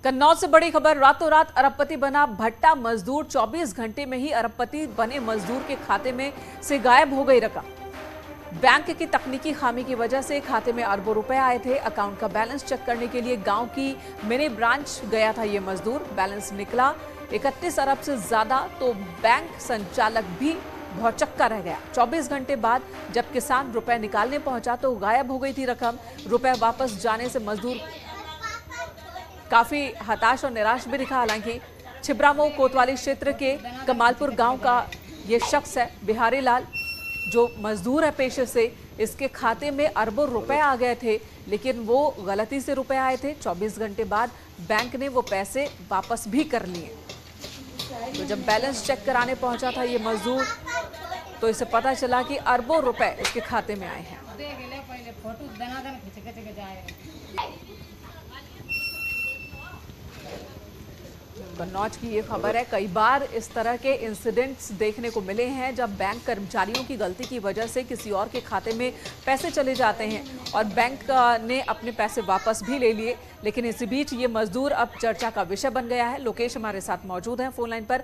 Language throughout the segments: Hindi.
कन्नौज से बड़ी खबर। रातों रात अरबपति बना भट्टा मजदूर। 24 घंटे में ही अरबपति बने मजदूर के खाते में से गायब हो गई रकम। बैंक की तकनीकी खामी की वजह से खाते में अरबों रुपए आए थे। अकाउंट का बैलेंस चेक करने के लिए गांव की मिनी ब्रांच गया था ये मजदूर। बैलेंस निकला 31 अरब से ज्यादा, तो बैंक संचालक भी भौचक्का रह गया। 24 घंटे बाद जब किसान रुपए निकालने पहुंचा तो गायब हो गई थी रकम। रुपए वापस जाने से मजदूर काफी हताश और निराश भी दिखा। हालांकि छिबरामऊ कोतवाली क्षेत्र के कमालपुर गांव का ये शख्स है बिहारी लाल, जो मजदूर है पेशे से। इसके खाते में अरबों रुपए आ गए थे, लेकिन वो गलती से रुपए आए थे। 24 घंटे बाद बैंक ने वो पैसे वापस भी कर लिए। तो जब बैलेंस चेक कराने पहुंचा था ये मजदूर, तो इसे पता चला कि अरबों रुपए इसके खाते में आए हैं। कन्नौज की ये खबर है। कई बार इस तरह के इंसिडेंट्स देखने को मिले हैं जब बैंक कर्मचारियों की गलती की वजह से किसी और के खाते में पैसे चले जाते हैं और बैंक ने अपने पैसे वापस भी ले लिए। लेकिन इसी बीच ये मजदूर अब चर्चा का विषय बन गया है। लोकेश हमारे साथ मौजूद हैं फोन लाइन पर।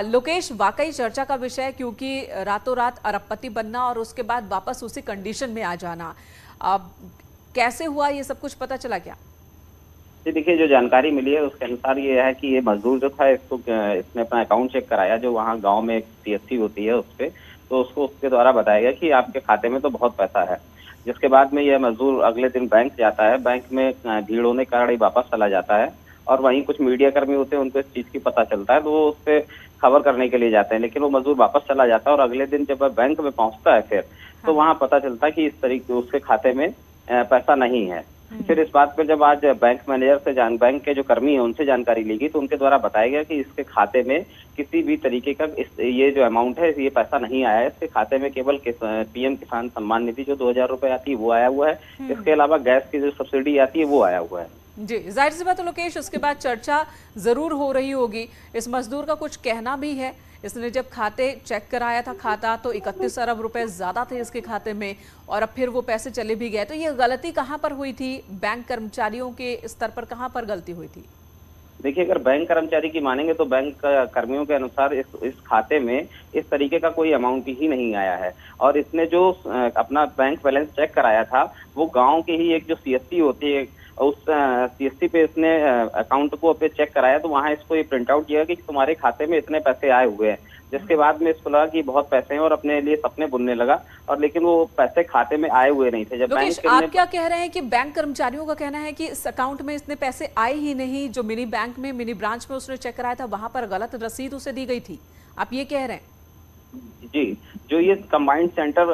लोकेश, वाकई चर्चा का विषय है, क्योंकि रातों रात अरबपति बनना और उसके बाद वापस उसी कंडीशन में आ जाना। कैसे हुआ ये सब कुछ पता चला क्या? जी देखिए, जो जानकारी मिली है उसके अनुसार ये है कि ये मजदूर जो था इसने अपना अकाउंट चेक कराया, जो वहाँ गांव में एक सीएससी होती है उस पे, तो उसको उसके द्वारा बताया गया कि आपके खाते में तो बहुत पैसा है। जिसके बाद में यह मजदूर अगले दिन बैंक जाता है। बैंक में भीड़ होने के कारण ही वापस चला जाता है और वहीं कुछ मीडिया कर्मी होते हैं, उनको इस चीज की पता चलता है, तो वो उस पर खबर करने के लिए जाते हैं। लेकिन वो मजदूर वापस चला जाता है और अगले दिन जब वह बैंक में पहुंचता है फिर, तो वहाँ पता चलता है कि इस तरीके उसके खाते में पैसा नहीं है। फिर इस बात पर जब आज बैंक मैनेजर से बैंक के जो कर्मी है उनसे जानकारी ली गई, तो उनके द्वारा बताया गया कि इसके खाते में किसी भी तरीके का ये जो अमाउंट है, ये पैसा नहीं आया है। इसके खाते में केवल पीएम किसान सम्मान निधि जो 2000 रुपए आती है वो आया हुआ है। इसके अलावा गैस की जो सब्सिडी आती है वो आया हुआ है। जी, जाहिर सी बात है लोकेश, उसके बाद चर्चा जरूर हो रही होगी। इस मजदूर का कुछ कहना भी है। इसने जब खाते चेक कराया था खाता, तो 31 अरब रुपए ज्यादा थे इसके खाते में और अब फिर वो पैसे चले भी गए। तो ये गलती कहाँ पर हुई थी? बैंक कर्मचारियों के स्तर पर कहाँ पर गलती हुई थी? देखिए, अगर बैंक कर्मचारी की मानेंगे तो बैंक कर्मियों के अनुसार इस खाते में इस तरीके का कोई अमाउंट ही नहीं आया है। और इसने जो अपना बैंक बैलेंस चेक कराया था, वो गांव के ही एक जो सीएससी होती है, उस सीएससी पे इसने अकाउंट को पे चेक कराया, तो वहाँ इसको ये प्रिंट आउट किया कि तुम्हारे खाते में इतने पैसे आए हुए हैं। जिसके बाद में इसको लगा कि बहुत पैसे हैं और अपने लिए सपने बुनने लगा, और लेकिन वो पैसे खाते में आए हुए नहीं थे। जब बैंक आप क्या कह रहे हैं कि बैंक कर्मचारियों का कहना है कि इस अकाउंट में इतने पैसे आए ही नहीं, जो मिनी बैंक में मिनी ब्रांच में उसने चेक कराया था वहां पर गलत रसीद उसे दी गई थी, आप ये कह रहे हैं? जी, जो ये कंबाइंड सेंटर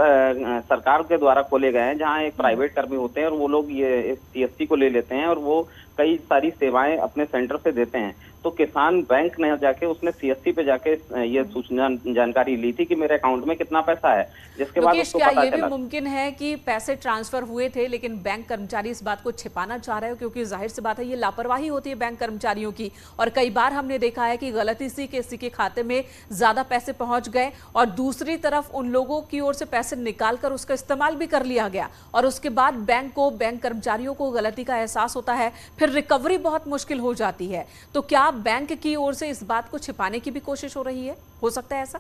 सरकार के द्वारा खोले गए हैं, जहाँ एक प्राइवेट कर्मी होते हैं और वो लोग ये सीएससी को ले लेते हैं और वो कई सारी सेवाएं अपने सेंटर से देते हैं। तो किसान बैंक न जाके उसने सीएससी पे जाके ये सूचना जानकारी ली थी कि मेरे अकाउंट में कितना पैसा है। जिसके बाद उसको पता चला। ये भी मुमकिन है कि पैसे ट्रांसफर हुए थे, लेकिन बैंक कर्मचारी इस बात को छिपाना चाह रहे हो? क्योंकि जाहिर सी बात है ये लापरवाही होती है बैंक कर्मचारियों की, और कई बार हमने देखा है कि गलती से किसी के खाते में ज्यादा पैसे पहुंच गए और दूसरी तरफ उन लोगों की ओर से पैसे निकालकर उसका इस्तेमाल भी कर लिया गया, और उसके बाद बैंक कर्मचारियों को गलती का एहसास होता है, फिर रिकवरी बहुत मुश्किल हो जाती है। तो क्या बैंक की ओर से इस बात को छिपाने की भी कोशिश हो रही है? हो सकता है ऐसा?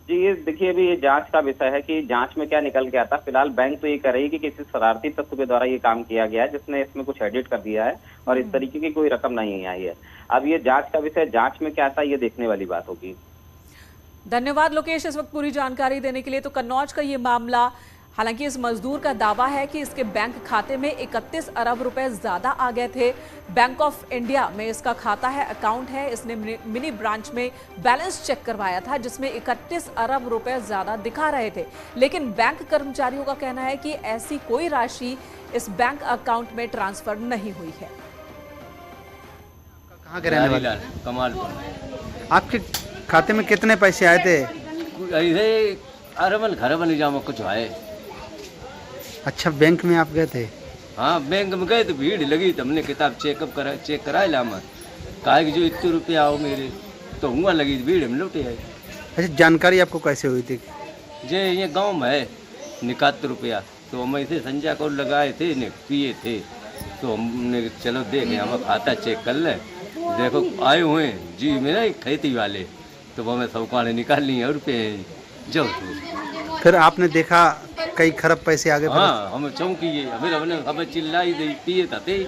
जी, ये देखिए, अभी ये जांच का विषय है कि जांच में क्या निकल के आता। फिलहाल बैंक तो ये कह रही है कि किसी शरारती तत्व के द्वारा ये काम किया गया है, जिसने इसमें कुछ एडिट कर दिया है और इस तरीके की कोई रकम नहीं आई है। अब ये जांच का विषय, जांच में क्या आता है ये देखने वाली बात होगी। धन्यवाद लोकेश इस वक्त पूरी जानकारी देने के लिए। तो कन्नौज का ये मामला, हालांकि इस मजदूर का दावा है कि इसके बैंक खाते में 31 अरब रुपए ज्यादा आ गए थे। बैंक ऑफ इंडिया में इसका खाता है, अकाउंट है। इसने मिनी ब्रांच में बैलेंस चेक करवाया था, जिसमें 31 अरब रुपए ज्यादा दिखा रहे थे। लेकिन बैंक कर्मचारियों का कहना है कि ऐसी कोई राशि इस बैंक अकाउंट में ट्रांसफर नहीं हुई है। कहाँ के रहने वाले? कमालपुर। आपके खाते में कितने पैसे आए थे? अरबल खरबल जामा कुछ आए। अच्छा, बैंक में आप गए थे? हाँ, बैंक में गए तो भीड़ लगी, तो हमने किताब चेक कराए ला। कहा कि जो इतने रुपये आओ मेरे, तो हुआ लगी भीड़, हम लौटे आए। अच्छा, जानकारी आपको कैसे हुई थी? ये गांव में है 71 रुपया, तो हम ऐसे संजय को लगाए थे, ने पिए थे, तो हमने चलो देखें, हम खाता चेक कर ले, देखो आए हुए हैं जी मेरा खेती वाले, तो वो हमें सौकाने निकाल लिए रुपये जो तो। फिर आपने देखा कई खरब पैसे आगे बढ़े? हाँ, हम चौंकी फिर हमने खबर चिल्लाई दी पिए थे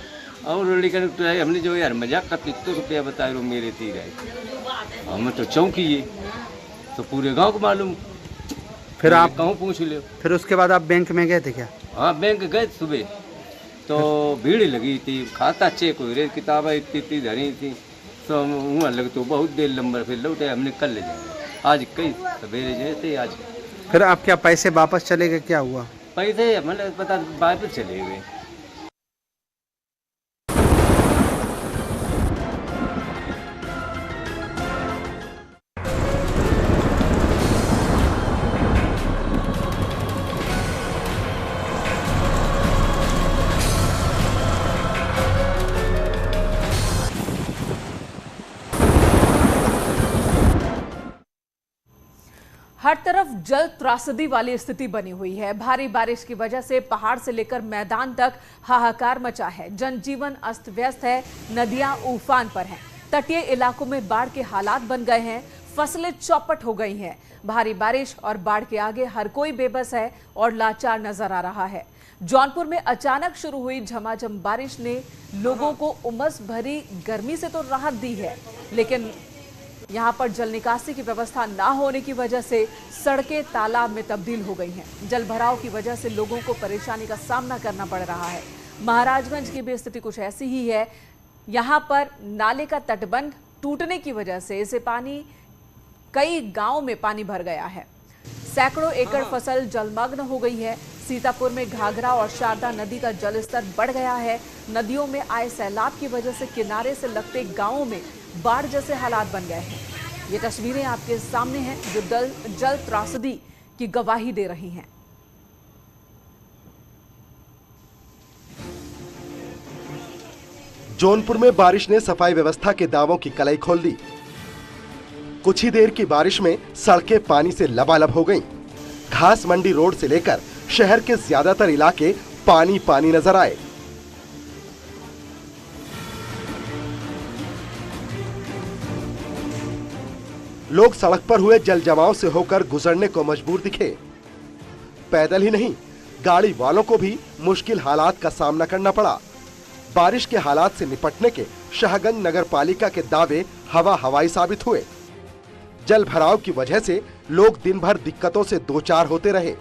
और लेकिन हमने जो यार मजाक का 300 रुपया बताए रो मेरे थी रहे, हम तो चौंकी तो पूरे गांव को मालूम। फिर आप कहूँ पूछ लो। फिर उसके बाद आप बैंक में गए थे क्या? हाँ, बैंक गए सुबह तो भीड़ लगी थी, खाता चेक हो रही, किताबें इतनी धरी थी, तो वहाँ लगे तो बहुत देर नंबर फिर लौटे, हमने कल ले जाए आज कई सवेरे जैसे आज। फिर आप क्या पैसे वापस चले गए, क्या हुआ? पैसे मतलब पता वापस चले गए। हर तरफ जल त्रासदी वाली स्थिति बनी हुई है। भारी बारिश की वजह से पहाड़ से लेकर मैदान तक हाहाकार मचा है। जनजीवन अस्त व्यस्त है, नदियां उफान पर हैं, तटीय इलाकों में बाढ़ के हालात बन गए हैं, फसलें चौपट हो गई हैं। भारी बारिश और बाढ़ के आगे हर कोई बेबस है और लाचार नजर आ रहा है। जौनपुर में अचानक शुरू हुई झमाझम बारिश ने लोगों को उमस भरी गर्मी से तो राहत दी है, लेकिन यहां पर जल निकासी की व्यवस्था ना होने की वजह से सड़कें तालाब में तब्दील हो गई हैं। जल भराव की वजह से लोगों को परेशानी का सामना करना पड़ रहा है। महाराजगंज की भी स्थिति कुछ ऐसी ही है। यहां पर नाले का तटबंध टूटने की वजह से इसे पानी कई गांवों में पानी भर गया है। सैकड़ों एकड़ फसल जलमग्न हो गई है। सीतापुर में घाघरा और शारदा नदी का जलस्तर बढ़ गया है। नदियों में आए सैलाब की वजह से किनारे से लगते गांवों में बाढ़ जैसे हालात बन गए हैं। ये तस्वीरें आपके सामने हैं जो जल त्रासदी की गवाही दे रही हैं। जौनपुर में बारिश ने सफाई व्यवस्था के दावों की कलाई खोल दी। कुछ ही देर की बारिश में सड़कें पानी से लबालब हो गईं। घास मंडी रोड से लेकर शहर के ज्यादातर इलाके पानी पानी नजर आए। लोग सड़क पर हुए जल जमाव से होकर गुजरने को मजबूर दिखे। पैदल ही नहीं, गाड़ी वालों को भी मुश्किल हालात का सामना करना पड़ा। बारिश के हालात से निपटने के शाहगंज नगर पालिका के दावे हवाई साबित हुए। जल भराव की वजह से लोग दिन भर दिक्कतों से दो चार होते रहे।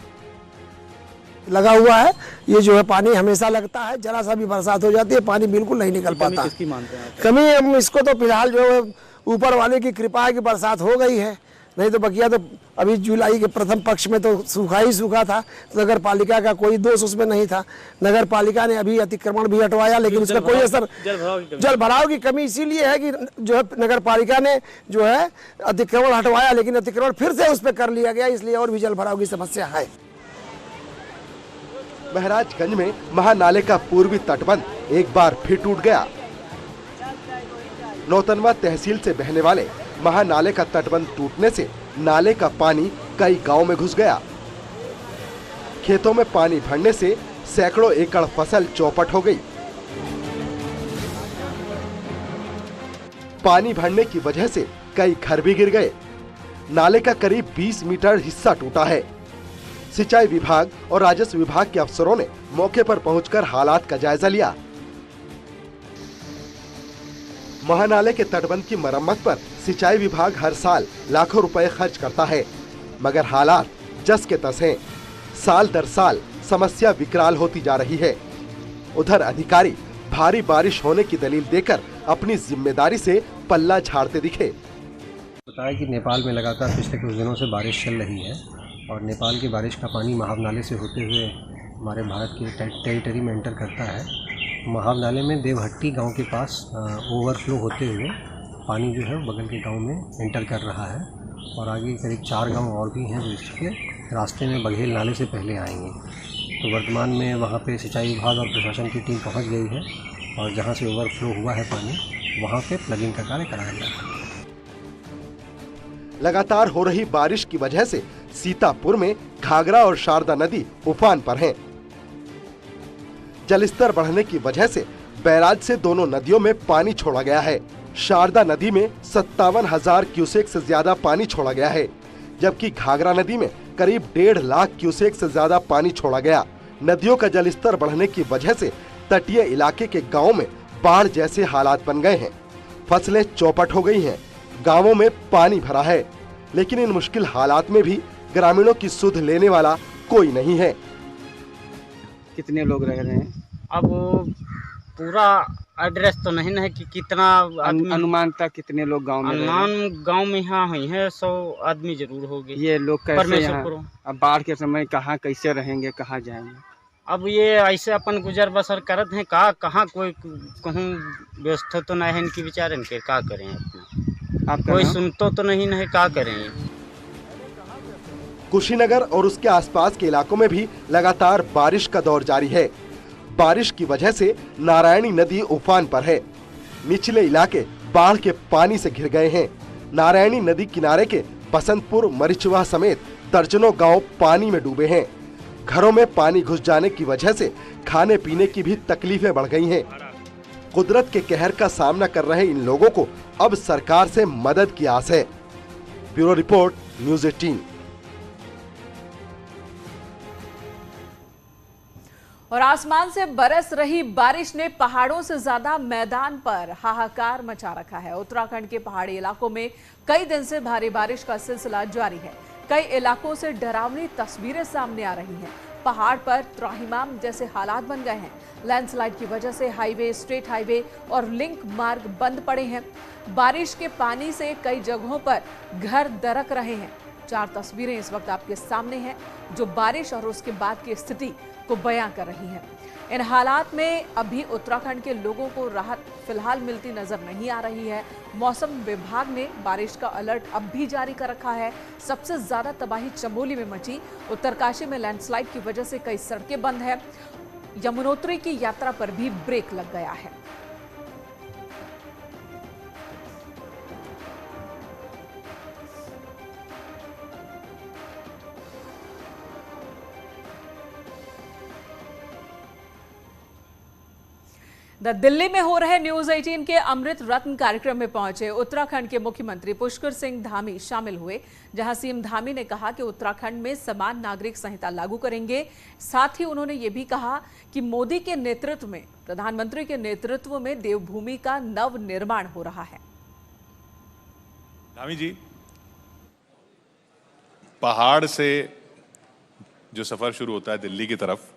लगा हुआ है, ये जो है पानी हमेशा लगता है, जरा सा भी बरसात हो जाती है पानी बिल्कुल नहीं निकल पाता। किसकी मानते हैं? कमी हम इसको तो फिलहाल जो है ऊपर वाले की कृपा है कि बरसात हो गई है, नहीं तो बकिया तो अभी जुलाई के प्रथम पक्ष में तो सूखा ही सूखा था। तो नगर पालिका का कोई दोष उसमें नहीं था। नगर पालिका ने अभी अतिक्रमण भी हटवाया, लेकिन उसका कोई असर जल भराव की कमी इसीलिए है कि जो है नगर पालिका ने जो है अतिक्रमण हटवाया, लेकिन अतिक्रमण फिर से उस पर कर लिया गया, इसलिए और भी जल भराव की समस्या है। महाराजगंज में महानाले का पूर्वी तटबंध एक बार फिर टूट गया। नौतनवा तहसील से बहने वाले महानाले का तटबंध टूटने से नाले का पानी कई गांव में घुस गया। खेतों में पानी भरने से सैकड़ों एकड़ फसल चौपट हो गई। पानी भरने की वजह से कई घर भी गिर गए। नाले का करीब 20 मीटर हिस्सा टूटा है। सिंचाई विभाग और राजस्व विभाग के अफसरों ने मौके पर पहुंचकर हालात का जायजा लिया। महानाले के तटबंध की मरम्मत पर सिंचाई विभाग हर साल लाखों रुपए खर्च करता है, मगर हालात जस के तस हैं। साल दर साल समस्या विकराल होती जा रही है। उधर अधिकारी भारी बारिश होने की दलील देकर अपनी जिम्मेदारी से पल्ला झाड़ते दिखे। बताया कि नेपाल में लगातार पिछले कुछ दिनों से बारिश चल रही है और नेपाल की बारिश का पानी महाव नाले से होते हुए हमारे भारत की टेरिटरी में एंटर करता है। महाव नाले में देवहट्टी गांव के पास ओवरफ्लो होते हुए पानी जो है बगल के गांव में एंटर कर रहा है और आगे करीब 4 गांव और भी हैं जो इसके रास्ते में बघेल नाले से पहले आएंगे। तो वर्तमान में वहां पे सिंचाई विभाग और प्रशासन की टीम पहुंच गई है और जहां से ओवरफ्लो हुआ है पानी वहां पे प्लगिंग का कार्य कराया जा रहा है। लगातार हो रही बारिश की वजह से सीतापुर में घाघरा और शारदा नदी उफान पर हैं। जलस्तर बढ़ने की वजह से बैराज से दोनों नदियों में पानी छोड़ा गया है। शारदा नदी में 57,000 क्यूसेक से ज्यादा पानी छोड़ा गया है, जबकि घाघरा नदी में करीब 1.5 लाख क्यूसेक से ज्यादा पानी छोड़ा गया। नदियों का जलस्तर बढ़ने की वजह से तटीय इलाके के गांवों में बाढ़ जैसे हालात बन गए हैं। फसलें चौपट हो गई हैं, गांवों में पानी भरा है, लेकिन इन मुश्किल हालात में भी ग्रामीणों की सुध लेने वाला कोई नहीं है। कितने लोग रह रहे हैं? अब पूरा एड्रेस तो नहीं है कि कितना अनुमानतः कितने लोग गांव में रह रहे हैं? अनुमान गांव में यहाँ हुई है 100 आदमी जरूर होगी। ये लोग कैसे परमेश्वर यहाँ करो। अब बाढ़ के समय कहाँ कैसे रहेंगे, कहाँ जाएंगे? अब ये ऐसे अपन गुजर बसर करत हैं, कहाँ कोई कहूँ व्यवस्था तो नहीं है इनकी, विचार इनके क्या करें अपना, आपका कोई नाम? सुनतो तो नहीं है, क्या करें। कुशीनगर और उसके आसपास के इलाकों में भी लगातार बारिश का दौर जारी है। बारिश की वजह से नारायणी नदी उफान पर है। निचले इलाके बाढ़ के पानी से घिर गए हैं। नारायणी नदी किनारे के बसंतपुर, मरिचवा समेत दर्जनों गांव पानी में डूबे हैं। घरों में पानी घुस जाने की वजह से खाने पीने की भी तकलीफें बढ़ गई हैं। कुदरत के कहर का सामना कर रहे इन लोगों को अब सरकार से मदद की आस है। Bureau report, news 18। और आसमान से बरस रही बारिश ने पहाड़ों से ज्यादा मैदान पर हाहाकार मचा रखा है। उत्तराखंड के पहाड़ी इलाकों में कई दिन से भारी बारिश का सिलसिला जारी है। कई इलाकों से डरावनी तस्वीरें सामने आ रही हैं। पहाड़ पर त्राहिमाम जैसे हालात बन गए हैं। लैंडस्लाइड की वजह से हाईवे, स्टेट हाईवे और लिंक मार्ग बंद पड़े हैं। बारिश के पानी से कई जगहों पर घर दरक रहे हैं। 4 तस्वीरें इस वक्त आपके सामने हैं जो बारिश और उसके बाद की स्थिति को बयां कर रही हैं। इन हालात में अभी उत्तराखंड के लोगों को राहत फिलहाल मिलती नजर नहीं आ रही है। मौसम विभाग ने बारिश का अलर्ट अब भी जारी कर रखा है। सबसे ज्यादा तबाही चमोली में मची। उत्तरकाशी में लैंडस्लाइड की वजह से कई सड़कें बंद है। यमुनोत्री की यात्रा पर भी ब्रेक लग गया है। दिल्ली में हो रहे न्यूज 18 के अमृत रत्न कार्यक्रम में पहुंचे उत्तराखंड के मुख्यमंत्री पुष्कर सिंह धामी शामिल हुए, जहां सीएम धामी ने कहा कि उत्तराखंड में समान नागरिक संहिता लागू करेंगे। साथ ही उन्होंने ये भी कहा कि मोदी के नेतृत्व में, प्रधानमंत्री के नेतृत्व में देवभूमि का नव निर्माण हो रहा है। धामी जी, पहाड़ से जो सफर शुरू होता है दिल्ली की तरफ,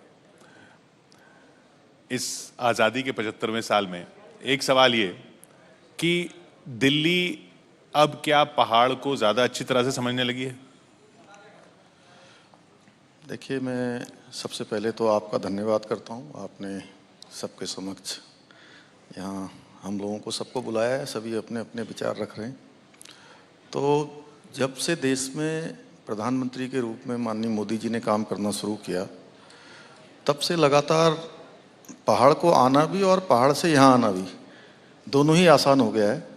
इस आज़ादी के 75वें साल में एक सवाल ये कि दिल्ली अब क्या पहाड़ को ज़्यादा अच्छी तरह से समझने लगी है? देखिए, मैं सबसे पहले तो आपका धन्यवाद करता हूँ। आपने सबके समक्ष यहाँ हम लोगों को सबको बुलाया है, सभी अपने अपने विचार रख रहे हैं। तो जब से देश में प्रधानमंत्री के रूप में माननीय मोदी जी ने काम करना शुरू किया, तब से लगातार पहाड़ को आना भी और पहाड़ से यहाँ आना भी दोनों ही आसान हो गया है।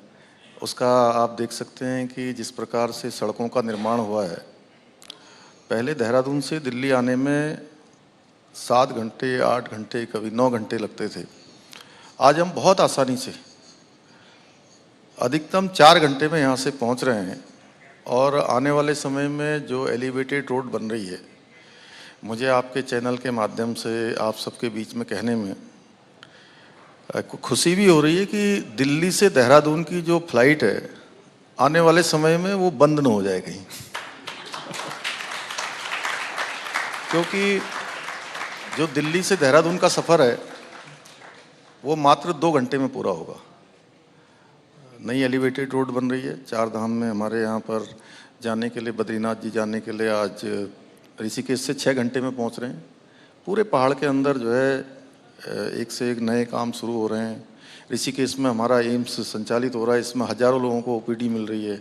उसका आप देख सकते हैं कि जिस प्रकार से सड़कों का निर्माण हुआ है, पहले देहरादून से दिल्ली आने में 7 घंटे, 8 घंटे, कभी 9 घंटे लगते थे। आज हम बहुत आसानी से अधिकतम 4 घंटे में यहाँ से पहुँच रहे हैं। और आने वाले समय में जो एलिवेटेड रोड बन रही है, मुझे आपके चैनल के माध्यम से आप सबके बीच में कहने में खुशी भी हो रही है कि दिल्ली से देहरादून की जो फ्लाइट है आने वाले समय में वो बंद न हो जाए कहीं, क्योंकि जो दिल्ली से देहरादून का सफ़र है वो मात्र 2 घंटे में पूरा होगा। नई एलिवेटेड रोड बन रही है। 4 धाम में हमारे यहाँ पर जाने के लिए, बद्रीनाथ जी जाने के लिए आज ऋषिकेश से 6 घंटे में पहुंच रहे हैं। पूरे पहाड़ के अंदर जो है एक से एक नए काम शुरू हो रहे हैं। ऋषिकेश में हमारा एम्स संचालित हो रहा है, इसमें हज़ारों लोगों को ओपीडी मिल रही है।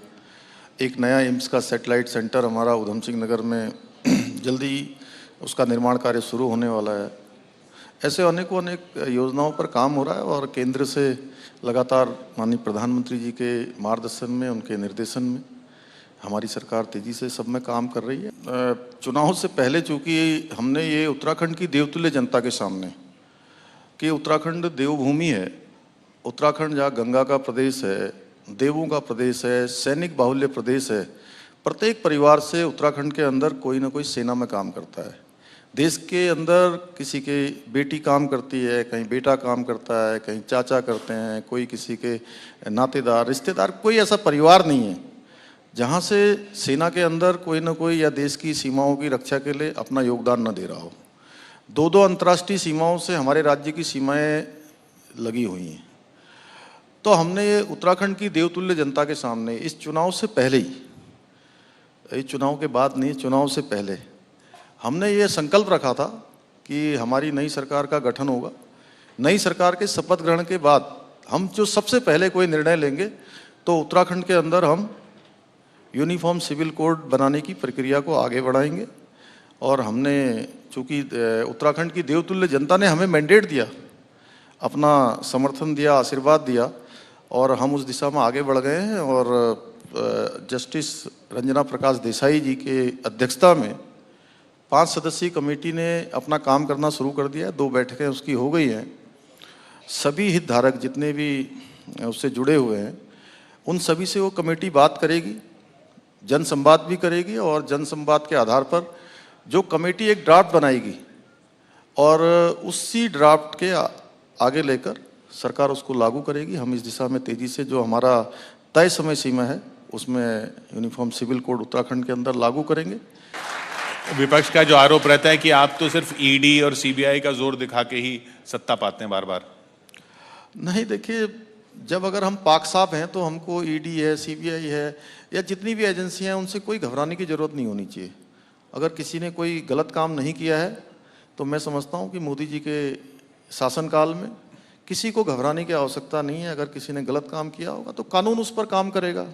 एक नया एम्स का सैटेलाइट सेंटर हमारा उधम सिंह नगर में जल्दी उसका निर्माण कार्य शुरू होने वाला है। ऐसे अनेक योजनाओं पर काम हो रहा है और केंद्र से लगातार माननीय प्रधानमंत्री जी के मार्गदर्शन में, उनके निर्देशन में हमारी सरकार तेज़ी से सब में काम कर रही है। चुनाव से पहले चूँकि हमने ये उत्तराखंड की देवतुल्य जनता के सामने कि उत्तराखंड देवभूमि है। उत्तराखंड जहाँ गंगा का प्रदेश है, देवों का प्रदेश है, सैनिक बाहुल्य प्रदेश है। प्रत्येक परिवार से उत्तराखंड के अंदर कोई ना कोई सेना में काम करता है। देश के अंदर किसी के बेटी काम करती है, कहीं बेटा काम करता है, कहीं चाचा करते हैं, कोई किसी के नातेदार रिश्तेदार, कोई ऐसा परिवार नहीं है जहाँ से सेना के अंदर कोई ना कोई या देश की सीमाओं की रक्षा के लिए अपना योगदान न दे रहा हो। दो अंतर्राष्ट्रीय सीमाओं से हमारे राज्य की सीमाएं लगी हुई हैं। तो हमने ये उत्तराखंड की देवतुल्य जनता के सामने इस चुनाव से पहले ही, इस चुनाव के बाद नहीं, चुनाव से पहले हमने ये संकल्प रखा था कि हमारी नई सरकार का गठन होगा। नई सरकार के शपथ ग्रहण के बाद हम जो सबसे पहले कोई निर्णय लेंगे तो उत्तराखंड के अंदर हम यूनिफॉर्म सिविल कोड बनाने की प्रक्रिया को आगे बढ़ाएंगे। और हमने, चूँकि उत्तराखंड की देवतुल्य जनता ने हमें मैंडेट दिया, अपना समर्थन दिया, आशीर्वाद दिया, और हम उस दिशा में आगे बढ़ गए हैं। और जस्टिस रंजना प्रकाश देसाई जी के अध्यक्षता में 5 सदस्यीय कमेटी ने अपना काम करना शुरू कर दिया है। 2 बैठकें उसकी हो गई हैं। सभी हितधारक जितने भी उससे जुड़े हुए हैं उन सभी से वो कमेटी बात करेगी, जन संवाद भी करेगी, और जन संवाद के आधार पर जो कमेटी एक ड्राफ्ट बनाएगी और उसी ड्राफ्ट के आगे लेकर सरकार उसको लागू करेगी। हम इस दिशा में तेज़ी से, जो हमारा तय समय सीमा है उसमें यूनिफॉर्म सिविल कोड उत्तराखंड के अंदर लागू करेंगे। विपक्ष का जो आरोप रहता है कि आप तो सिर्फ ईडी और सीबीआई का जोर दिखा के ही सत्ता पाते हैं बार बार। नहीं, देखिए, जब अगर हम पाक साफ हैं तो हमको ईडी है, सीबीआई है, या जितनी भी एजेंसियां हैं उनसे कोई घबराने की जरूरत नहीं होनी चाहिए। अगर किसी ने कोई गलत काम नहीं किया है तो मैं समझता हूं कि मोदी जी के शासनकाल में किसी को घबराने की आवश्यकता नहीं है। अगर किसी ने गलत काम किया होगा तो कानून उस पर काम करेगा।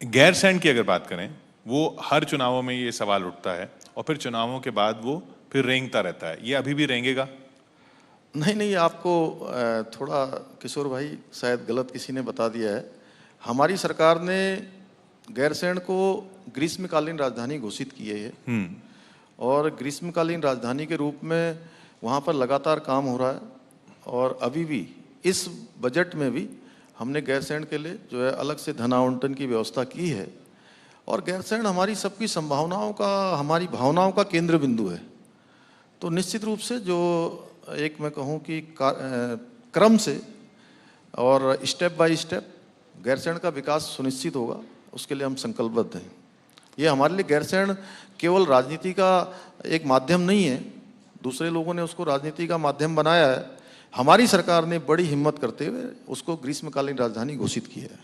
गैरसैंण की अगर बात करें, वो हर चुनावों में ये सवाल उठता है और फिर चुनावों के बाद वो फिर रेंगता रहता है। ये अभी भी रेंगेगा? नहीं, आपको थोड़ा किशोर भाई शायद गलत किसी ने बता दिया है। हमारी सरकार ने गैरसैंण को ग्रीष्मकालीन राजधानी घोषित की है और ग्रीष्मकालीन राजधानी के रूप में वहाँ पर लगातार काम हो रहा है। और अभी भी इस बजट में भी हमने गैरसैंण के लिए जो है अलग से धन आवंटन की व्यवस्था की है। और गैरसैंण हमारी सबकी संभावनाओं का, हमारी भावनाओं का केंद्र बिंदु है। तो निश्चित रूप से जो एक मैं कहूँ कि क्रम से और स्टेप बाय स्टेप गैरसैंण का विकास सुनिश्चित होगा, उसके लिए हम संकल्पबद्ध हैं। ये हमारे लिए गैरसैंण केवल राजनीति का एक माध्यम नहीं है, दूसरे लोगों ने उसको राजनीति का माध्यम बनाया है। हमारी सरकार ने बड़ी हिम्मत करते हुए उसको ग्रीष्मकालीन राजधानी घोषित की है।